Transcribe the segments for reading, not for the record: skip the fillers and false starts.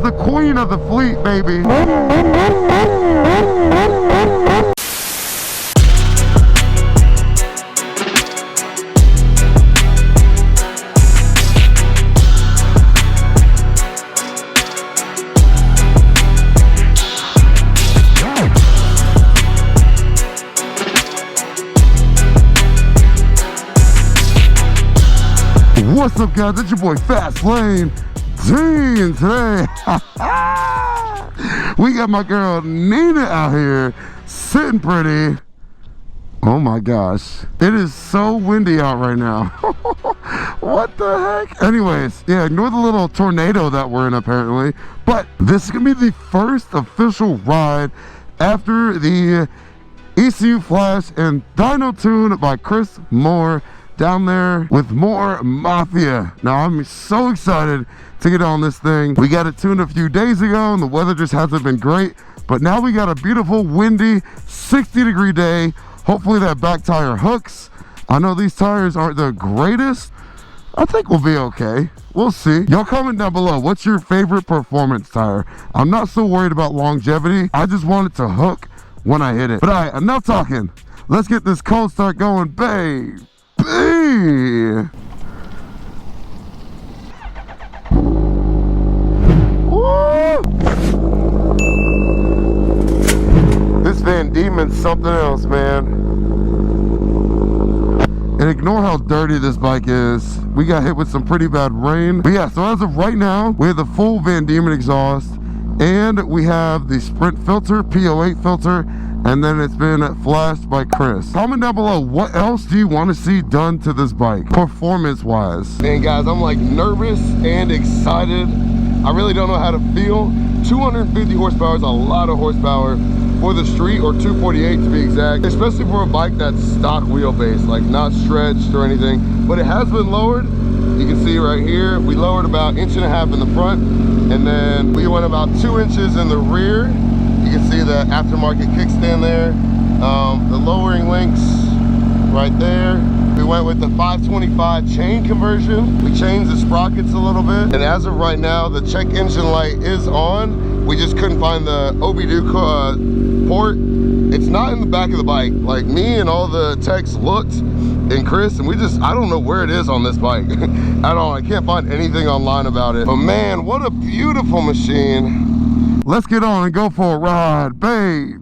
is the queen of the fleet, baby. What's up, guys? It's your boy FastLaneD. Today we got my girl Nina out here sitting pretty. Oh my gosh, it is so windy out right now. What the heck? Anyways, yeah, ignore the little tornado that we're in apparently, but this is gonna be the first official ride after the ECU Flash and Dynotued by Chris Moore down there with more Mafia. Now I'm so excited to get on this thing. We got it tuned a few days ago and the weather just hasn't been great, but now we got a beautiful windy 60-degree day. Hopefully that back tire hooks. I know these tires aren't the greatest. I think we'll be okay. We'll see. Y'all comment down below, what's your favorite performance tire? I'm not so worried about longevity. I just want it to hook when I hit it. But all right, enough talking. Let's get this cold start going, babe. Woo! This Van Diemen's something else, man. And ignore how dirty this bike is. We got hit with some pretty bad rain. But yeah, so as of right now, we have the full Van Diemen exhaust, and we have the Sprint filter, P08 filter, and then it's been flashed by Chris. Comment down below, what else do you want to see done to this bike, performance-wise? Man, guys, I'm like nervous and excited. I really don't know how to feel. 250 horsepower is a lot of horsepower for the street, or 248 to be exact, especially for a bike that's stock wheelbase, like not stretched or anything. But it has been lowered. You can see right here, we lowered about 1.5 inches in the front, and then we went about 2 inches in the rear. You can see the aftermarket kickstand there, the lowering links right there. We went with the 525 chain conversion. We changed the sprockets a little bit, and as of right now, the check engine light is on. We just couldn't find the OBD port. It's not in the back of the bike. Like, me and all the techs looked, and Chris, and I don't know where it is on this bike at all. I can't find anything online about it. But man, what a beautiful machine. Let's get on and go for a ride, baby.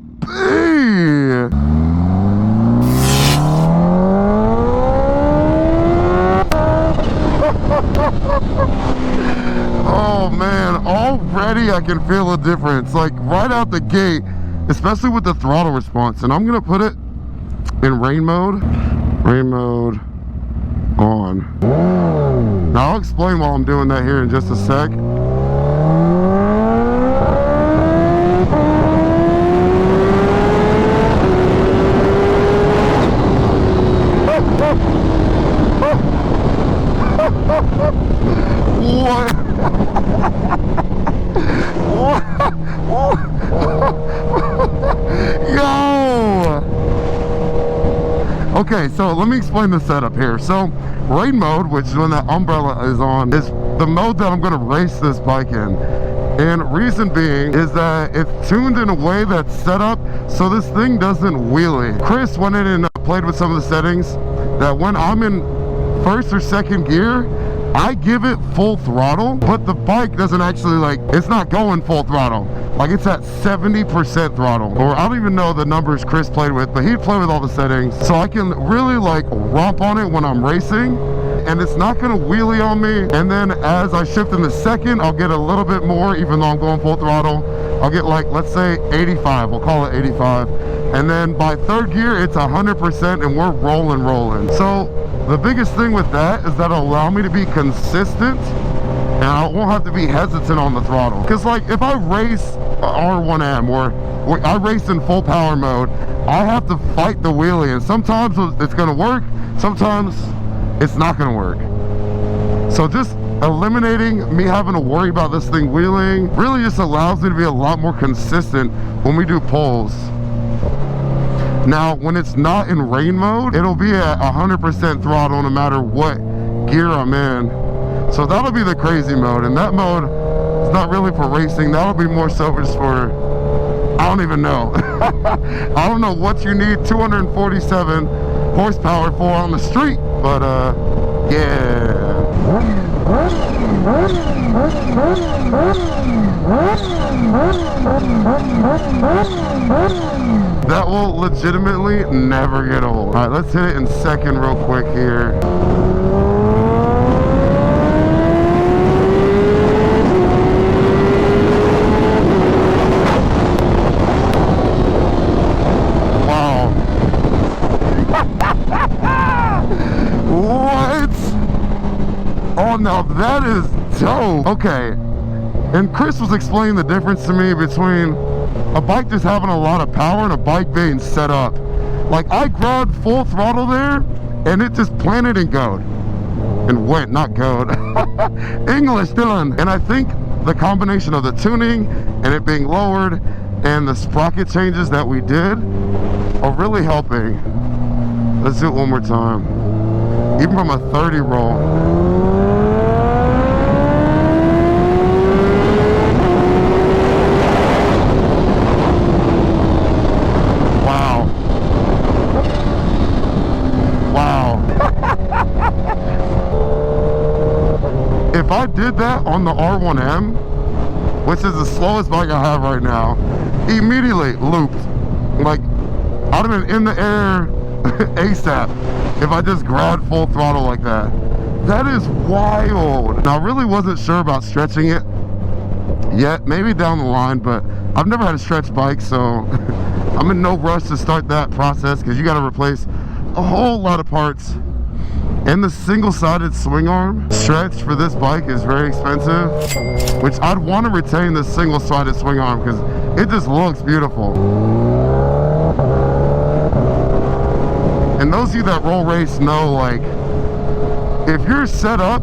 Oh man, already I can feel a difference, like right out the gate, especially with the throttle response. And I'm gonna put it in rain mode on. Now I'll explain while I'm doing that here in just a sec. What? Yo! Okay, so let me explain the setup here. So, rain mode, which is when that umbrella is on, is the mode that I'm going to race this bike in. And reason being is that it's tuned in a way that's set up so this thing doesn't wheelie. Chris went in and played with some of the settings that when I'm in first or second gear, I give it full throttle, but the bike doesn't actually, like, it's not going full throttle. Like, it's at 70% throttle, or I don't even know the numbers Chris played with, but he'd play with all the settings, so I can really like romp on it when I'm racing, and it's not gonna wheelie on me. And then as I shift in the second, I'll get a little bit more, even though I'm going full throttle. I'll get, like, let's say 85, we'll call it 85. And then by third gear, it's 100%, and we're rolling. So the biggest thing with that is that'll allow me to be consistent, and I won't have to be hesitant on the throttle. Because, like, if I race R1M or I race in full power mode, I have to fight the wheelie, and sometimes it's gonna work, sometimes it's not gonna work. So just eliminating me having to worry about this thing wheeling really just allows me to be a lot more consistent when we do pulls. Now, when it's not in rain mode, it'll be at 100% throttle no matter what gear I'm in. So that'll be the crazy mode. And that mode, It's not really for racing. That'll be more so just for, I don't even know. I don't know what you need 247 horsepower for on the street, but yeah. That will legitimately never get old. All right, let's hit it in second real quick here. Wow. What? Oh, now that is dope. Okay. And Chris was explaining the difference to me between a bike just having a lot of power and a bike being set up. Like, I grabbed full throttle there and it just planted and goed. And went, not goed. English, Dylan. And I think the combination of the tuning and it being lowered and the sprocket changes that we did are really helping. Let's do it one more time. Even from a 30 roll. If I did that on the R1M, which is the slowest bike I have right now, immediately looped. Like, I'd have been in the air ASAP if I just grabbed full throttle like that. That is wild. Now, I really wasn't sure about stretching it yet, maybe down the line, but I've never had a stretch bike, so I'm in no rush to start that process because you got to replace a whole lot of parts. And the single-sided swing arm stretch for this bike is very expensive, which I'd want to retain the single-sided swing arm because it just looks beautiful. And those of you that roll race know, like, if you're set up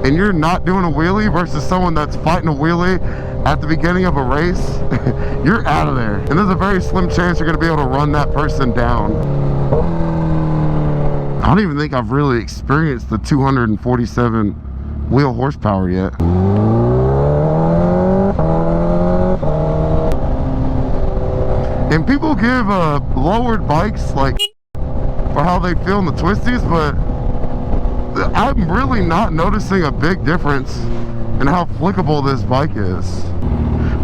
and you're not doing a wheelie versus someone that's fighting a wheelie at the beginning of a race, you're out of there. And there's a very slim chance you're going to be able to run that person down. I don't even think I've really experienced the 247 wheel horsepower yet. And people give lowered bikes like for how they feel in the twisties, but I'm really not noticing a big difference in how flickable this bike is.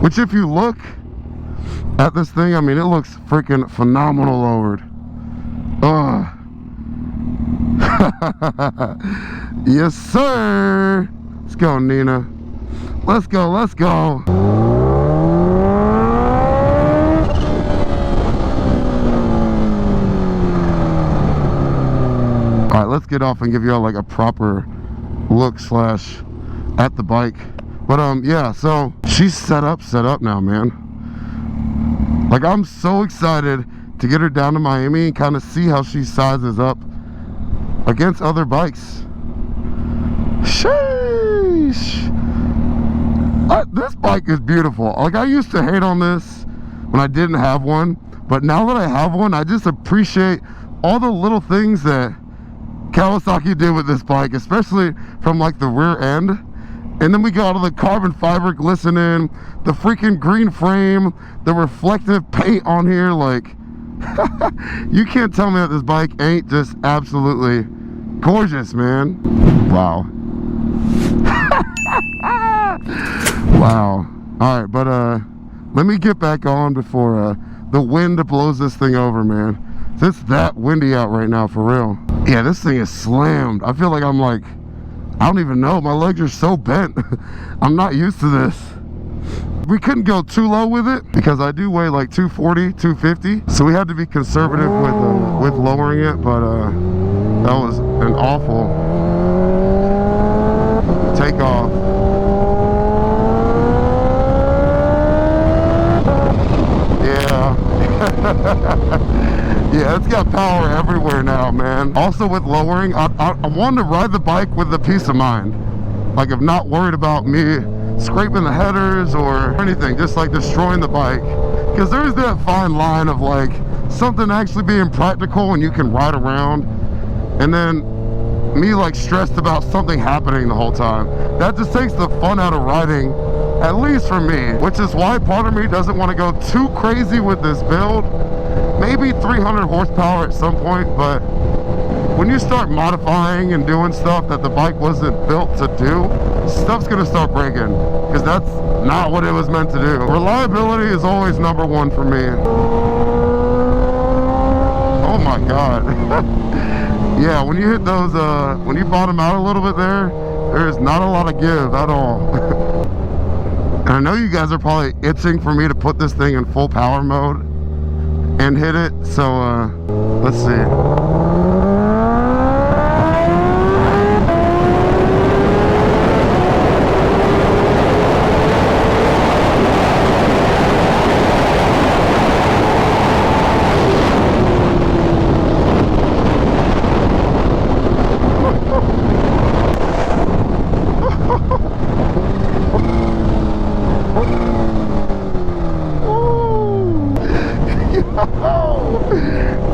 Which, if you look at this thing, I mean, it looks freaking phenomenal lowered. Ugh. Yes, sir. Let's go, Nina. Let's go, let's go. All right, let's get off and give y'all like a proper look slash at the bike. But yeah, so she's set up now, man. Like, I'm so excited to get her down to Miami and kind of see how she sizes up against other bikes. Sheesh. This bike is beautiful. Like, I used to hate on this when I didn't have one, but now that I have one, I just appreciate all the little things that Kawasaki did with this bike, especially from like the rear end. And then we got all the carbon fiber glistening, the freaking green frame, the reflective paint on here. Like, you can't tell me that this bike ain't just absolutely gorgeous, man. Wow. Wow. All right, but let me get back on before the wind blows this thing over, man. It's that windy out right now, for real. Yeah, this thing is slammed. I feel like I'm like, I don't even know. My legs are so bent. I'm not used to this. We couldn't go too low with it because I do weigh like 240, 250. So we had to be conservative with lowering it, but that was an awful takeoff. Yeah. Yeah, it's got power everywhere now, man. Also with lowering, I wanted to ride the bike with the peace of mind. Like, I'm not worried about me scraping the headers or anything, just like destroying the bike. Because there's that fine line of like something actually being practical and you can ride around, and then me like stressed about something happening the whole time. That just takes the fun out of riding at least for me, which is why part of me doesn't want to go too crazy with this build. Maybe 300 horsepower at some point, but when you start modifying and doing stuff that the bike wasn't built to do, stuff's gonna start breaking, because that's not what it was meant to do. Reliability is always number one for me. Oh my God. Yeah, when you hit those, when you bottom out a little bit there's not a lot of give at all. And I know you guys are probably itching for me to put this thing in full power mode and hit it, so let's see.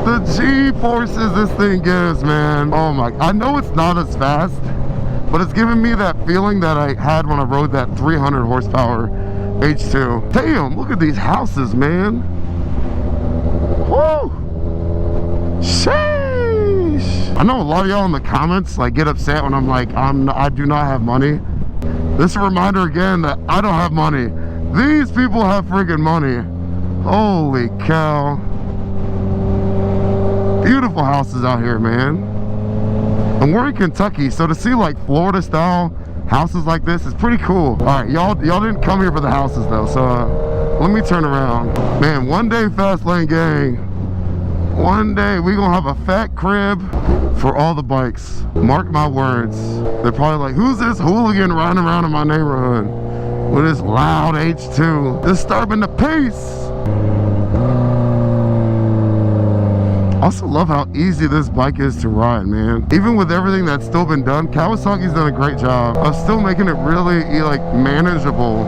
The G-forces this thing gives, man. Oh my, I know it's not as fast, but it's giving me that feeling that I had when I rode that 300 horsepower H2. Damn, look at these houses, man. Woo! Sheesh! I know a lot of y'all in the comments like get upset when I'm like, I do not have money. This is a reminder again that I don't have money. These people have freaking money. Holy cow. Beautiful houses out here, man. And we're in Kentucky, so to see like Florida style houses like this is pretty cool. All right, y'all didn't come here for the houses though, so let me turn around. Man, one day, Fast Lane gang, one day we gonna have a fat crib for all the bikes. Mark my words. They're probably like, who's this hooligan riding around in my neighborhood with his loud H2 disturbing the peace? I also love how easy this bike is to ride, man. Even with everything that's still been done, Kawasaki's done a great job of still making it really like manageable,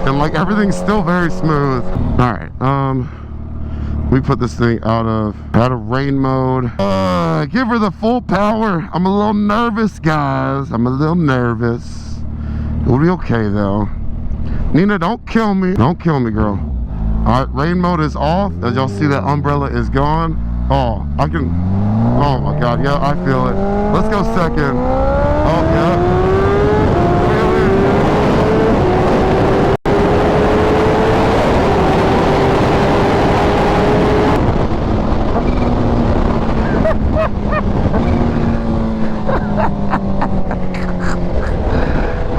and like everything's still very smooth. All right, we put this thing out of rain mode. Give her the full power. I'm a little nervous, guys. I'm a little nervous. It'll be okay though. Nina, don't kill me. Don't kill me, girl. All right, rain mode is off. As y'all see, that umbrella is gone. Oh, I can, oh my God, yeah, I feel it. Let's go second. Oh, yeah.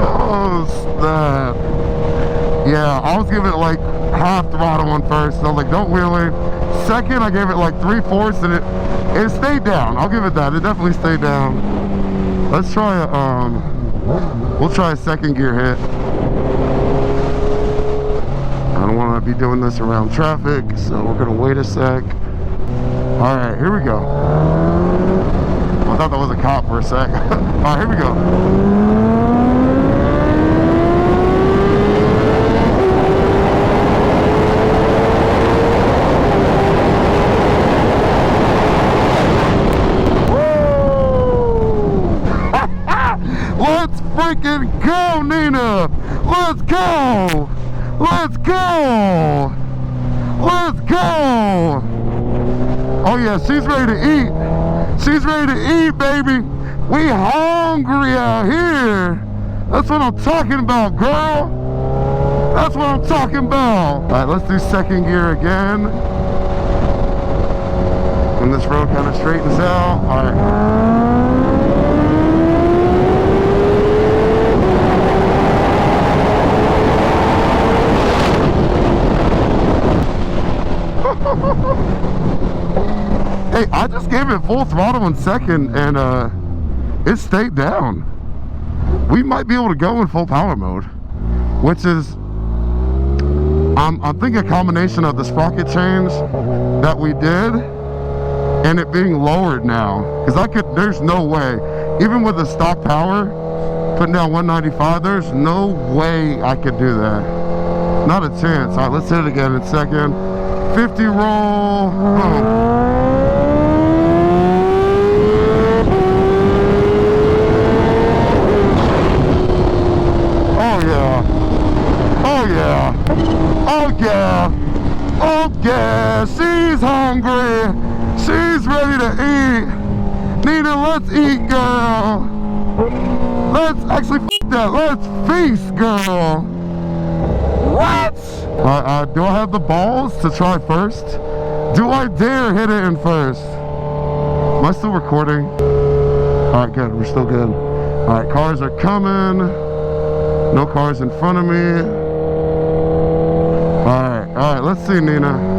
Oh, snap. Yeah, I was giving it like half throttle on first, so I was like, don't wheelie. Second, I gave it like 3/4 and it stayed down. I'll give it that. It definitely stayed down. Let's try we'll try a second gear hit. I don't want to be doing this around traffic, so we're gonna wait a sec. All right, here we go. I thought that was a cop for a sec. All right, here we go. Let's freaking go, Nina! Let's go! Let's go! Let's go! Oh yeah, she's ready to eat. She's ready to eat, baby. We hungry out here. That's what I'm talking about, girl. That's what I'm talking about. All right, let's do second gear again. When this road kind of straightens out. All right. Hey, I just gave it full throttle in second and it stayed down. We might be able to go in full power mode, which is I'm thinking a combination of the sprocket change that we did and it being lowered now, because there's no way, even with the stock power putting down 195, there's no way I could do that. Not a chance. All right, let's hit it again in second. 50 roll. Boom. She's ready to eat. Nina, let's eat, girl. Let's actually f that. Let's feast, girl. What? Do I have the balls to try first? Do I dare hit it in first? Am I still recording? Alright, good. We're still good. Alright, cars are coming. No cars in front of me. Alright, let's see, Nina.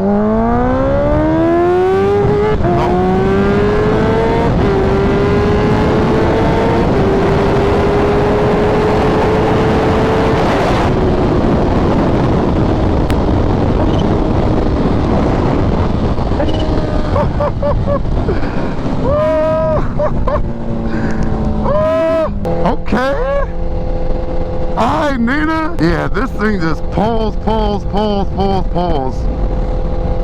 Okay. Alright, Nina. Yeah, this thing just pulls.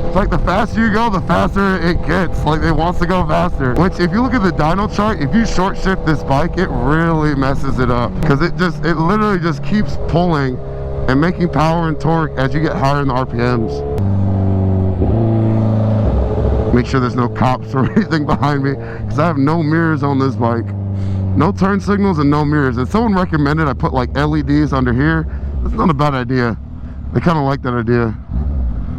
It's like the faster you go, the faster it gets. Like it wants to go faster. Which, if you look at the dyno chart, if you short shift this bike, it really messes it up. Because it literally just keeps pulling and making power and torque as you get higher in the RPMs. Make sure there's no cops or anything behind me, because I have no mirrors on this bike. No turn signals and no mirrors. And someone recommended I put like LEDs under here. That's not a bad idea. They kind of like that idea.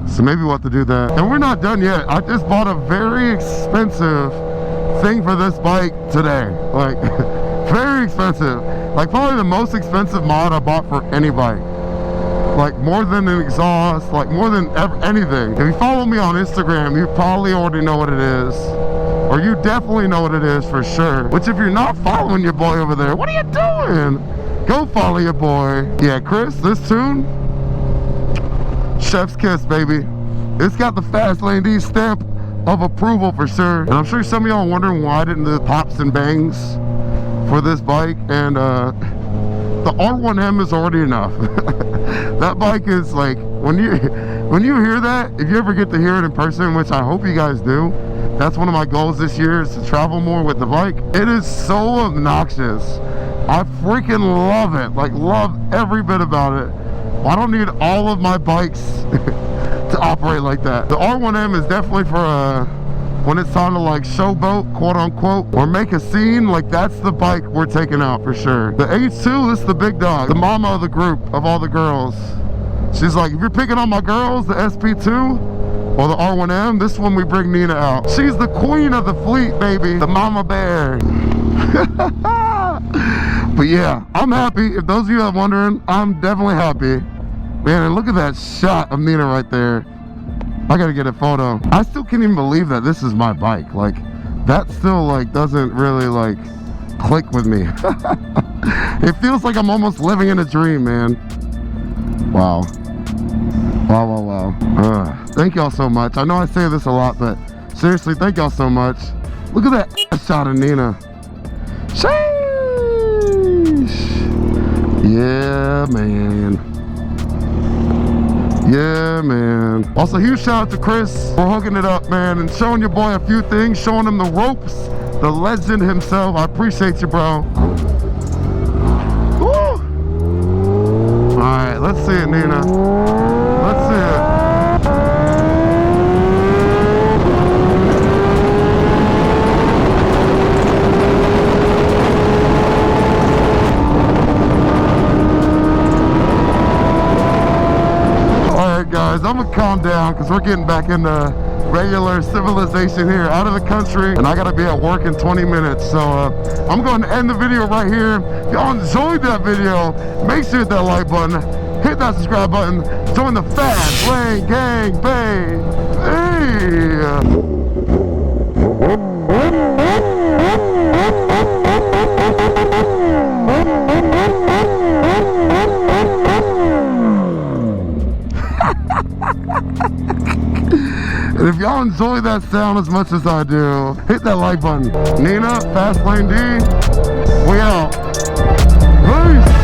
So maybe we'll have to do that. And we're not done yet. I just bought a very expensive thing for this bike today. Like, very expensive. Like probably the most expensive mod I bought for any bike. Like more than an exhaust, like more than anything. If you follow me on Instagram, you probably already know what it is. Or you definitely know what it is for sure. Which if you're not following your boy over there, what are you doing? Go follow your boy. Yeah, Chris, this tune, chef's kiss, baby. It's got the FastLaneD stamp of approval for sure. And I'm sure some of y'all are wondering why I didn't do the pops and bangs for this bike. And the R1M is already enough. That bike is like, when you hear that, if you ever get to hear it in person, which I hope you guys do, that's one of my goals this year, is to travel more with the bike. It is so obnoxious. I freaking love it. Like, love every bit about it. I don't need all of my bikes to operate like that. The R1M is definitely for when it's time to like showboat, quote unquote, or make a scene. Like, that's the bike we're taking out for sure. The H2, this is the big dog, the mama of the group, of all the girls. She's like, if you're picking on my girls, the SP2 or the R1M, this one we bring Nina out. She's the queen of the fleet, baby. The mama bear. But yeah, I'm happy. If those of you are wondering, I'm definitely happy. Man, and look at that shot of Nina right there. I gotta get a photo. I still can't even believe that this is my bike. Like, that still like doesn't really like click with me. It feels like I'm almost living in a dream, man. Wow. Wow. Thank y'all so much. I know I say this a lot, but seriously, thank y'all so much. Look at that shot of Nina. Sheesh. Yeah, man. Yeah, man. Also, huge shout out to Chris for hooking it up, man, and showing your boy a few things, showing him the ropes, the legend himself. I appreciate you, bro. Woo! All right, let's see it, Nina. Let's see it. Guys, I'm gonna calm down because we're getting back into regular civilization here, out of the country, and I gotta be at work in 20 minutes. So I'm going to end the video right here. If y'all enjoyed that video, make sure you hit that like button, hit that subscribe button, join the FastLaneD gang, babe. Hey. And if y'all enjoy that sound as much as I do, hit that like button. Nina, FastLaneD, we out. Peace.